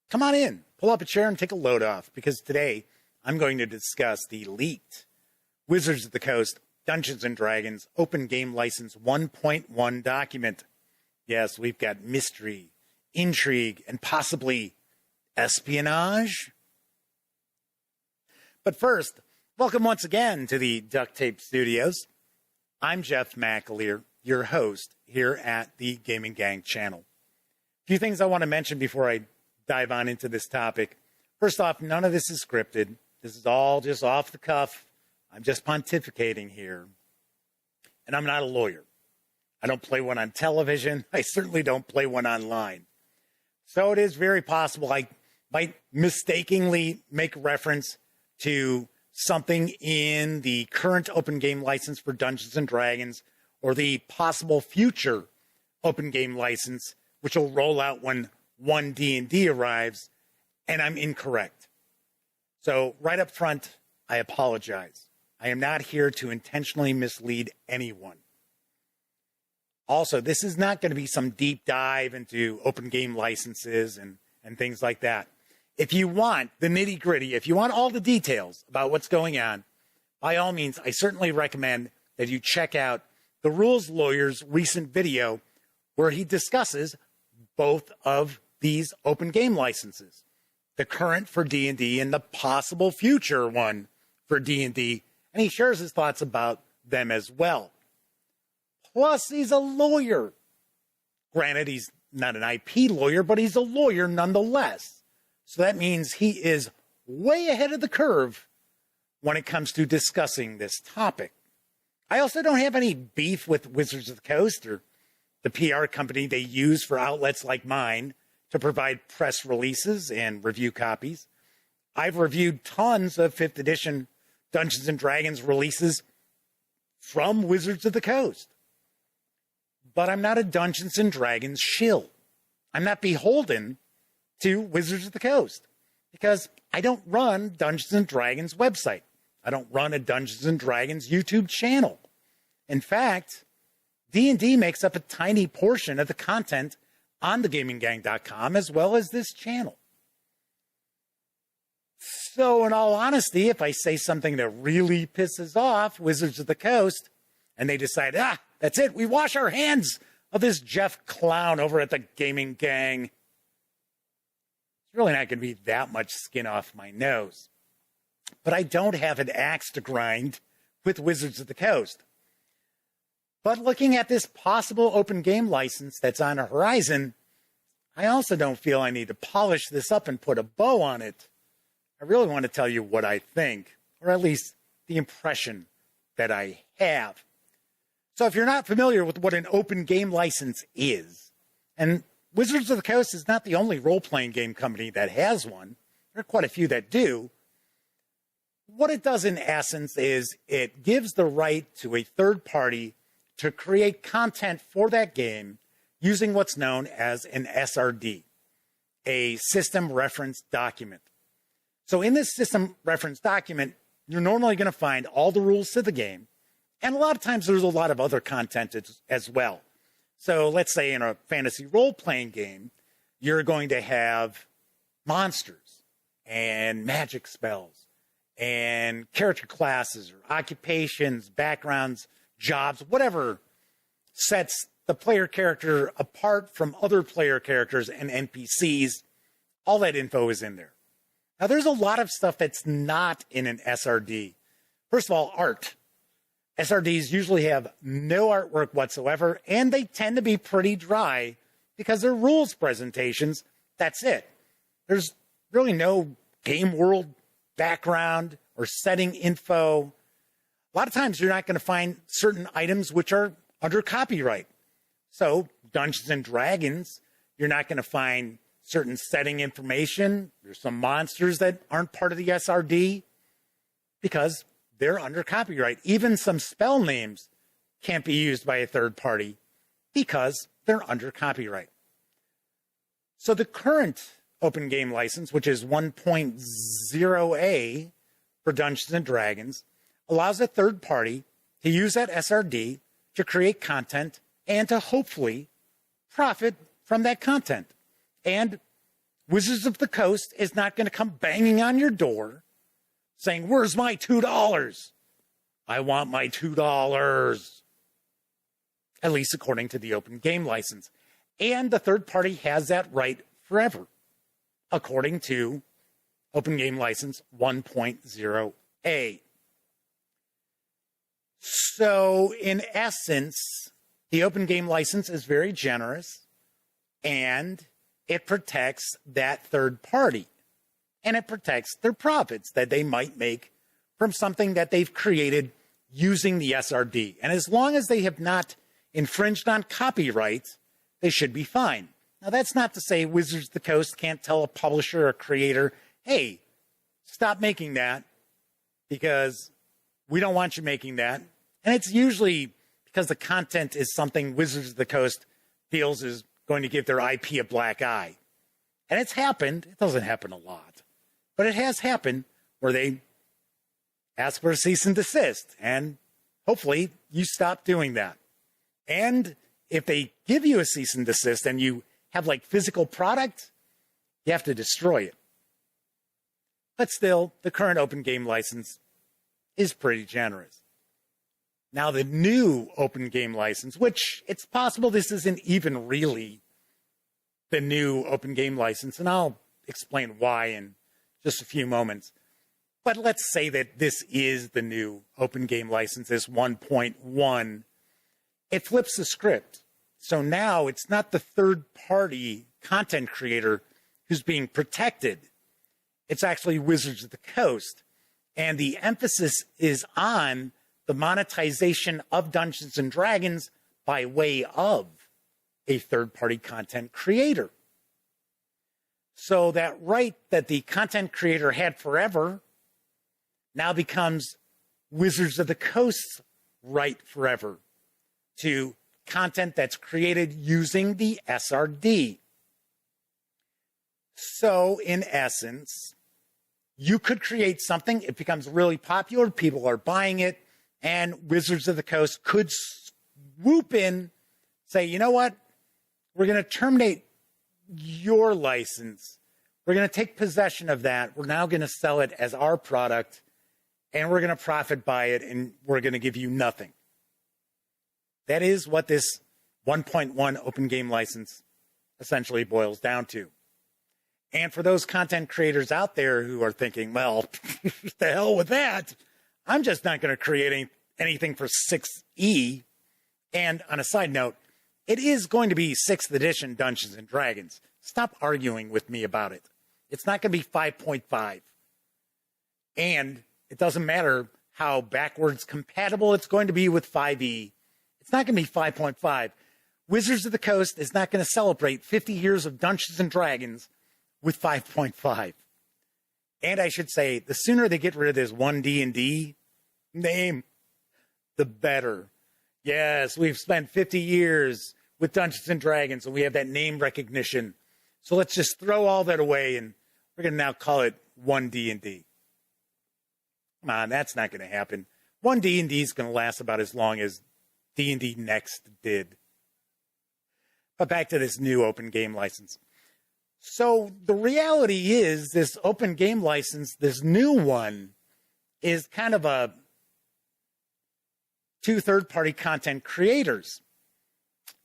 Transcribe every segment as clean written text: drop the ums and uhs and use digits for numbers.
come on in, pull up a chair and take a load off, because today I'm going to discuss the leaked Wizards of the Coast Dungeons & Dragons Open Game License 1.1 document. Yes, we've got mystery, intrigue, and possibly espionage. But first, welcome once again to the Duct Tape Studios. I'm Jeff McAleer, your host here at the Gaming Gang channel. A few things I want to mention before I dive on into this topic. First off, none of this is scripted. This is all just off the cuff. I'm just pontificating here. And I'm not a lawyer. I don't play one on television. I certainly don't play one online. So it is very possible I might mistakenly make reference to something in the current open game license for Dungeons & Dragons or the possible future open game license, which will roll out when 1D&D arrives, and I'm incorrect. So right up front, I apologize. I am not here to intentionally mislead anyone. Also, this is not going to be some deep dive into open game licenses and things like that. If you want the nitty gritty, if you want all the details about what's going on, by all means, I certainly recommend that you check out the Rules Lawyer's recent video where he discusses both of these open game licenses, the current for D&D and the possible future one for D&D, and he shares his thoughts about them as well. Plus, he's a lawyer. Granted, he's not an IP lawyer, but he's a lawyer nonetheless. So that means he is way ahead of the curve when it comes to discussing this topic. I also don't have any beef with Wizards of the Coast or the PR company they use for outlets like mine to provide press releases and review copies. I've reviewed tons of 5th edition Dungeons & Dragons releases from Wizards of the Coast. But I'm not a Dungeons & Dragons shill. I'm not beholden to Wizards of the Coast because I don't run Dungeons & Dragons website. I don't run a Dungeons & Dragons YouTube channel. In fact, D&D makes up a tiny portion of the content on thegaminggang.com as well as this channel. So in all honesty, if I say something that really pisses off Wizards of the Coast and they decide, that's it, we wash our hands of this Jeff clown over at the Gaming Gang, it's really not going to be that much skin off my nose. But I don't have an axe to grind with Wizards of the Coast. But looking at this possible open game license that's on the horizon, I also don't feel I need to polish this up and put a bow on it. I really want to tell you what I think, or at least the impression that I have. So if you're not familiar with what an open game license is, and Wizards of the Coast is not the only role-playing game company that has one. There are quite a few that do. What it does in essence is it gives the right to a third party to create content for that game using what's known as an SRD, a system reference document. So in this system reference document, you're normally going to find all the rules to the game, and a lot of times there's a lot of other content as well. So let's say in a fantasy role-playing game, you're going to have monsters and magic spells and character classes or occupations, backgrounds, jobs, whatever sets the player character apart from other player characters and NPCs. All that info is in there. Now, there's a lot of stuff that's not in an SRD. First of all, art. SRDs usually have no artwork whatsoever, and they tend to be pretty dry because they're rules presentations. That's it. There's really no game world background or setting info. A lot of times you're not going to find certain items which are under copyright. So Dungeons & Dragons, you're not going to find certain setting information. There's some monsters that aren't part of the SRD because they're under copyright. Even some spell names can't be used by a third party because they're under copyright. So the current open game license, which is 1.0A for Dungeons & Dragons, allows a third party to use that SRD to create content and to hopefully profit from that content. And Wizards of the Coast is not going to come banging on your door saying, "Where's my $2? I want my $2. At least according to the open game license. And the third party has that right forever, according to Open Game License 1.0a. So, in essence, the Open Game License is very generous, and it protects that third party. And it protects their profits that they might make from something that they've created using the SRD. And as long as they have not infringed on copyright, they should be fine. Now, that's not to say Wizards of the Coast can't tell a publisher or creator, "Hey, stop making that because we don't want you making that." And it's usually because the content is something Wizards of the Coast feels is going to give their IP a black eye. And it's happened. It doesn't happen a lot, but it has happened where they ask for a cease and desist. And hopefully you stop doing that. And if they give you a cease and desist and you have like physical product, you have to destroy it. But still, the current open game license is pretty generous. Now, the new open game license, which it's possible this isn't even really the new open game license, and I'll explain why in just a few moments. But let's say that this is the new open game license, this 1.1. It flips the script. So now it's not the third-party content creator who's being protected. It's actually Wizards of the Coast. And the emphasis is on the monetization of Dungeons & Dragons by way of a third-party content creator. So that right that the content creator had forever now becomes Wizards of the Coast's right forever to content that's created using the SRD. So, in essence, you could create something, it becomes really popular, people are buying it, and Wizards of the Coast could swoop in, say, "You know what? We're going to terminate your license. We're going to take possession of that. We're now going to sell it as our product, and we're going to profit by it, and we're going to give you nothing." That is what this 1.1 open game license essentially boils down to. And for those content creators out there who are thinking, "Well, the hell with that. I'm just not going to create anything for 6E. And on a side note, it is going to be 6th edition Dungeons & Dragons. Stop arguing with me about it. It's not going to be 5.5. And it doesn't matter how backwards compatible it's going to be with 5E. It's not going to be 5.5. Wizards of the Coast is not going to celebrate 50 years of Dungeons & Dragons with 5.5. And I should say, the sooner they get rid of this 1D&D name, the better. Yes, we've spent 50 years with Dungeons & Dragons, and we have that name recognition. So let's just throw all that away, and we're going to now call it 1D&D. Come on, that's not going to happen. 1D&D is going to last about as long as D&D Next did. But back to this new open game license. So the reality is this open game license, this new one, is kind of a to third-party content creators.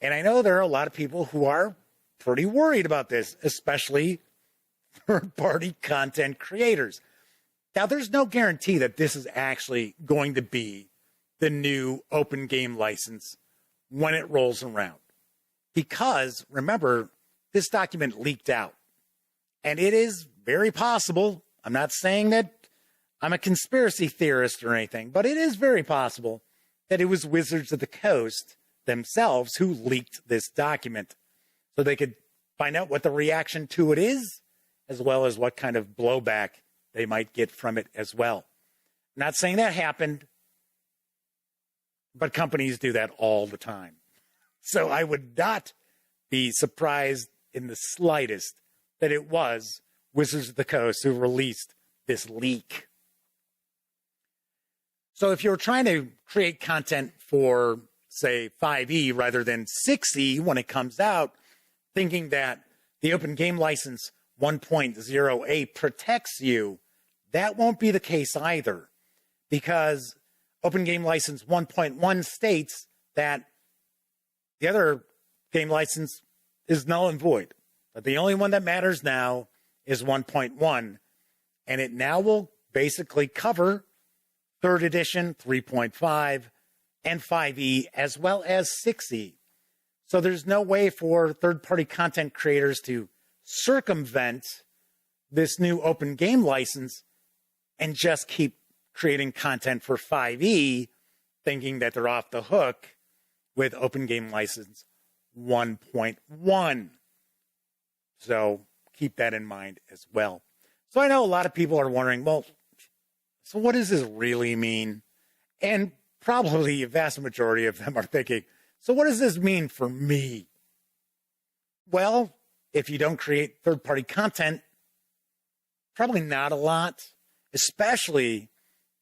And I know there are a lot of people who are pretty worried about this, especially third-party content creators. Now, there's no guarantee that this is actually going to be the new open game license when it rolls around. Because, remember, this document leaked out. And it is very possible, I'm not saying that I'm a conspiracy theorist or anything, but it is very possible that it was Wizards of the Coast themselves who leaked this document so they could find out what the reaction to it is, as well as what kind of blowback they might get from it as well. I'm not saying that happened, but companies do that all the time. So I would not be surprised in the slightest that it was Wizards of the Coast who released this leak. So if you're trying to create content for, say, 5E rather than 6E when it comes out, thinking that the open game license 1.08 protects you, that won't be the case either, because Open Game License 1.1 states that the other game license is null and void. But the only one that matters now is 1.1, and it now will basically cover 3rd edition, 3.5, and 5e, as well as 6e. So there's no way for third-party content creators to circumvent this new open game license and just keep creating content for 5e, thinking that they're off the hook with Open Game License 1.1. So keep that in mind as well. So I know a lot of people are wondering, well, so what does this really mean? And probably a vast majority of them are thinking, so what does this mean for me? Well, if you don't create third-party content, probably not a lot, especially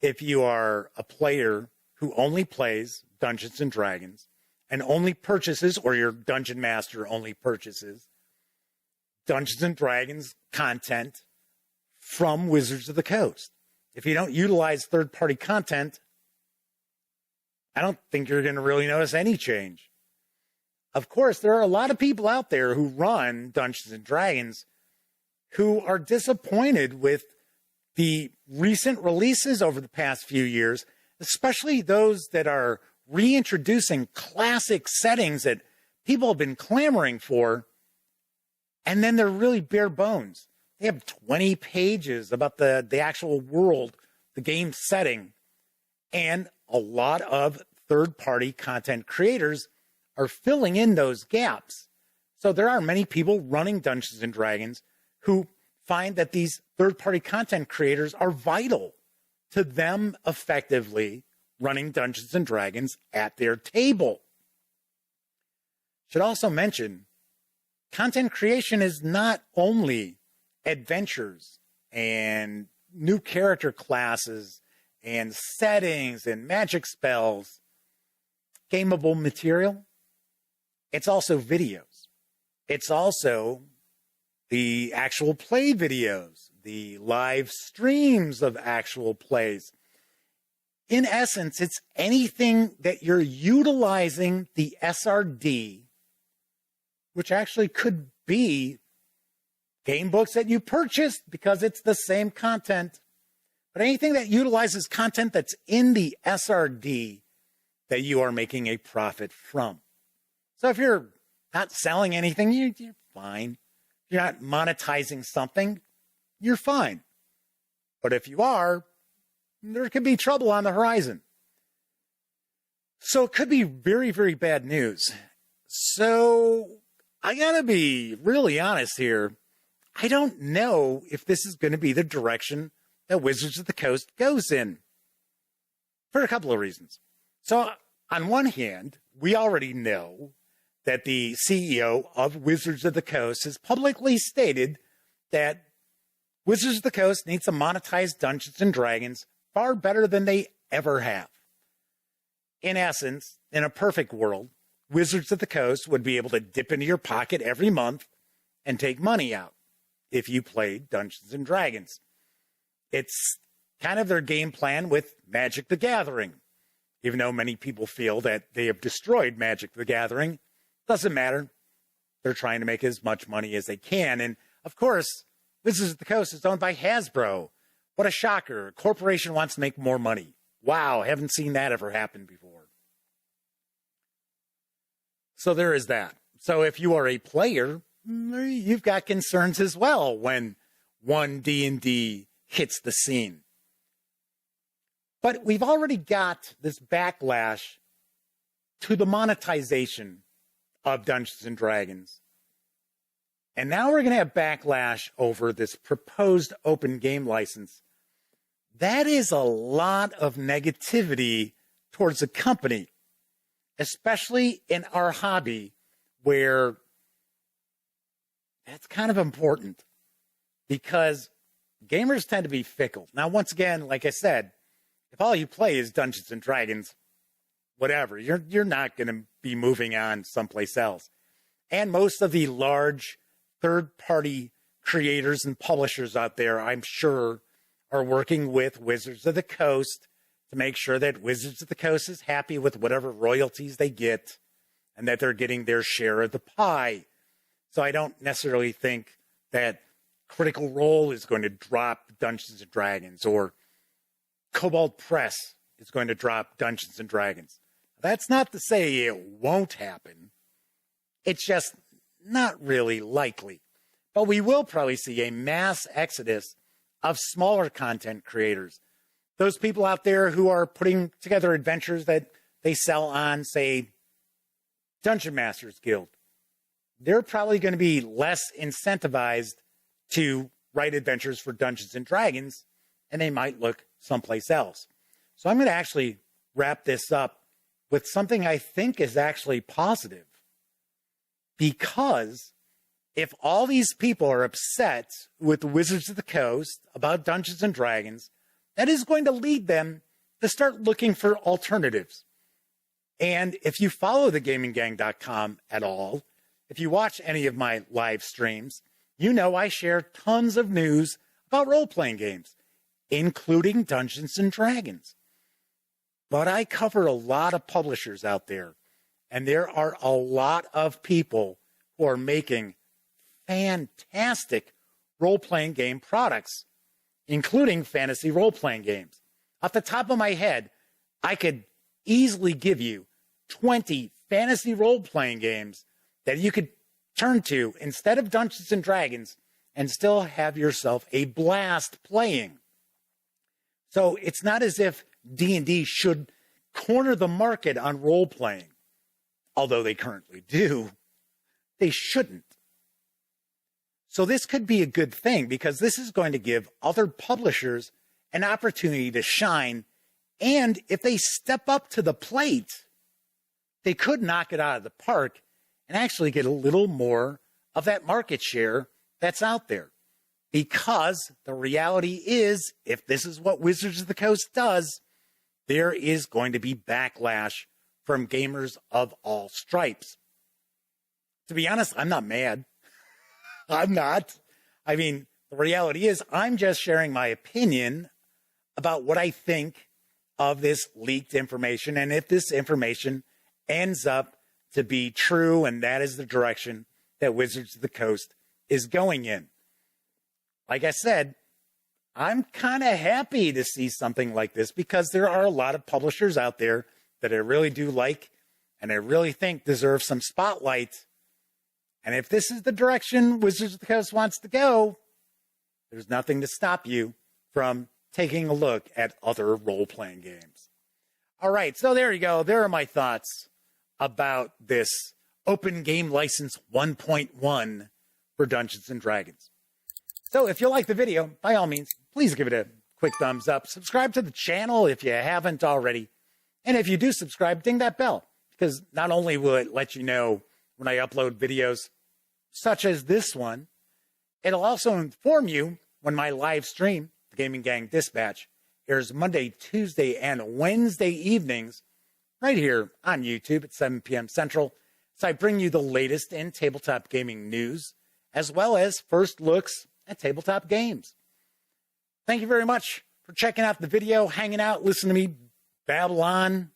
if you are a player who only plays Dungeons and Dragons and only purchases, or your dungeon master only purchases Dungeons and Dragons content from Wizards of the Coast. If you don't utilize third-party content, I don't think you're going to really notice any change. Of course, there are a lot of people out there who run Dungeons and Dragons who are disappointed with the recent releases over the past few years, especially those that are reintroducing classic settings that people have been clamoring for, and then they're really bare bones. They have 20 pages about the actual world, the game setting, and a lot of third-party content creators are filling in those gaps. So there are many people running Dungeons and Dragons who find that these third-party content creators are vital to them effectively running Dungeons and Dragons at their table. Should also mention, content creation is not only adventures and new character classes and settings and magic spells, gameable material. It's also videos. It's also the actual play videos, the live streams of actual plays. In essence, it's anything that you're utilizing the SRD, which actually could be game books that you purchased because it's the same content, but anything that utilizes content that's in the SRD that you are making a profit from. So if you're not selling anything, you're fine. If you're not monetizing something, you're fine. But if you are, there could be trouble on the horizon. So it could be very, very bad news. So I gotta be really honest here. I don't know if this is going to be the direction that Wizards of the Coast goes in, for a couple of reasons. So on one hand, we already know that the CEO of Wizards of the Coast has publicly stated that Wizards of the Coast needs to monetize Dungeons and Dragons far better than they ever have. In essence, in a perfect world, Wizards of the Coast would be able to dip into your pocket every month and take money out if you played Dungeons and Dragons. It's kind of their game plan with Magic the Gathering. Even though many people feel that they have destroyed Magic the Gathering, doesn't matter. They're trying to make as much money as they can. And of course, Wizards of the Coast is owned by Hasbro. What a shocker. A corporation wants to make more money. Wow, haven't seen that ever happen before. So there is that. So if you are a player, you've got concerns as well when one D&D hits the scene. But we've already got this backlash to the monetization of Dungeons and Dragons. And now we're going to have backlash over this proposed open game license. That is a lot of negativity towards the company, especially in our hobby, where that's kind of important because gamers tend to be fickle. Now, once again, like I said, if all you play is Dungeons and Dragons, whatever, you're not going to be moving on someplace else. And most of the large third-party creators and publishers out there, I'm sure, are working with Wizards of the Coast to make sure that Wizards of the Coast is happy with whatever royalties they get and that they're getting their share of the pie. So I don't necessarily think that Critical Role is going to drop Dungeons & Dragons or Cobalt Press is going to drop Dungeons & Dragons. That's not to say it won't happen. It's just not really likely. But we will probably see a mass exodus of smaller content creators. Those people out there who are putting together adventures that they sell on, say, Dungeon Masters Guild. They're probably going to be less incentivized to write adventures for Dungeons & Dragons, and they might look someplace else. So I'm going to actually wrap this up with something I think is actually positive. Because if all these people are upset with Wizards of the Coast about Dungeons & Dragons, that is going to lead them to start looking for alternatives. And if you follow thegaminggang.com at all, if you watch any of my live streams, you know I share tons of news about role-playing games, including Dungeons & Dragons. But I cover a lot of publishers out there, and there are a lot of people who are making fantastic role-playing game products, including fantasy role-playing games. Off the top of my head, I could easily give you 20 fantasy role-playing games that you could turn to instead of Dungeons & Dragons and still have yourself a blast playing. So it's not as if D&D should corner the market on role-playing, although they currently do. They shouldn't. So this could be a good thing because this is going to give other publishers an opportunity to shine. And if they step up to the plate, they could knock it out of the park and actually get a little more of that market share that's out there. Because the reality is, if this is what Wizards of the Coast does, there is going to be backlash from gamers of all stripes. To be honest, I'm not mad. I'm not. I mean, the reality is I'm just sharing my opinion about what I think of this leaked information. And if this information ends up to be true, and that is the direction that Wizards of the Coast is going in. Like I said, I'm kind of happy to see something like this because there are a lot of publishers out there that I really do like and I really think deserve some spotlight. And if this is the direction Wizards of the Coast wants to go, there's nothing to stop you from taking a look at other role-playing games. All right, so there you go. There are my thoughts about this Open Game License 1.1 for Dungeons & Dragons. So if you like the video, by all means, please give it a quick thumbs up. Subscribe to the channel if you haven't already. And if you do subscribe, ding that bell, because not only will it let you know when I upload videos such as this one, it'll also inform you when my live stream, the Gaming Gang Dispatch, airs Monday, Tuesday, and Wednesday evenings right here on YouTube at 7 p.m. Central. So I bring you the latest in tabletop gaming news, as well as first looks at tabletop games. Thank you very much for checking out the video, hanging out, listening to me babble on.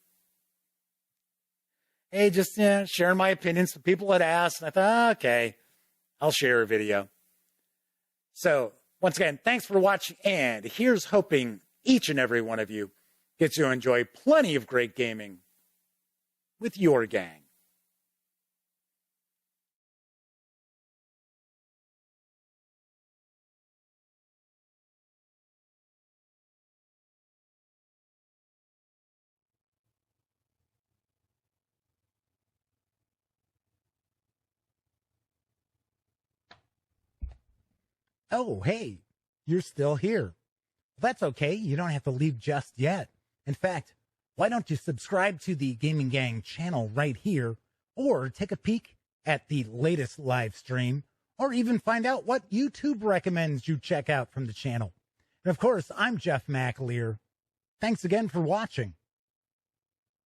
Hey, just sharing my opinions. People had asked, and I thought, okay, I'll share a video. So once again, thanks for watching, and here's hoping each and every one of you gets to enjoy plenty of great gaming with your gang. Oh, hey, you're still here. Well, that's okay. You don't have to leave just yet. In fact, why don't you subscribe to the Gaming Gang channel right here, or take a peek at the latest live stream, or even find out what YouTube recommends you check out from the channel. And of course, I'm Jeff McAleer. Thanks again for watching.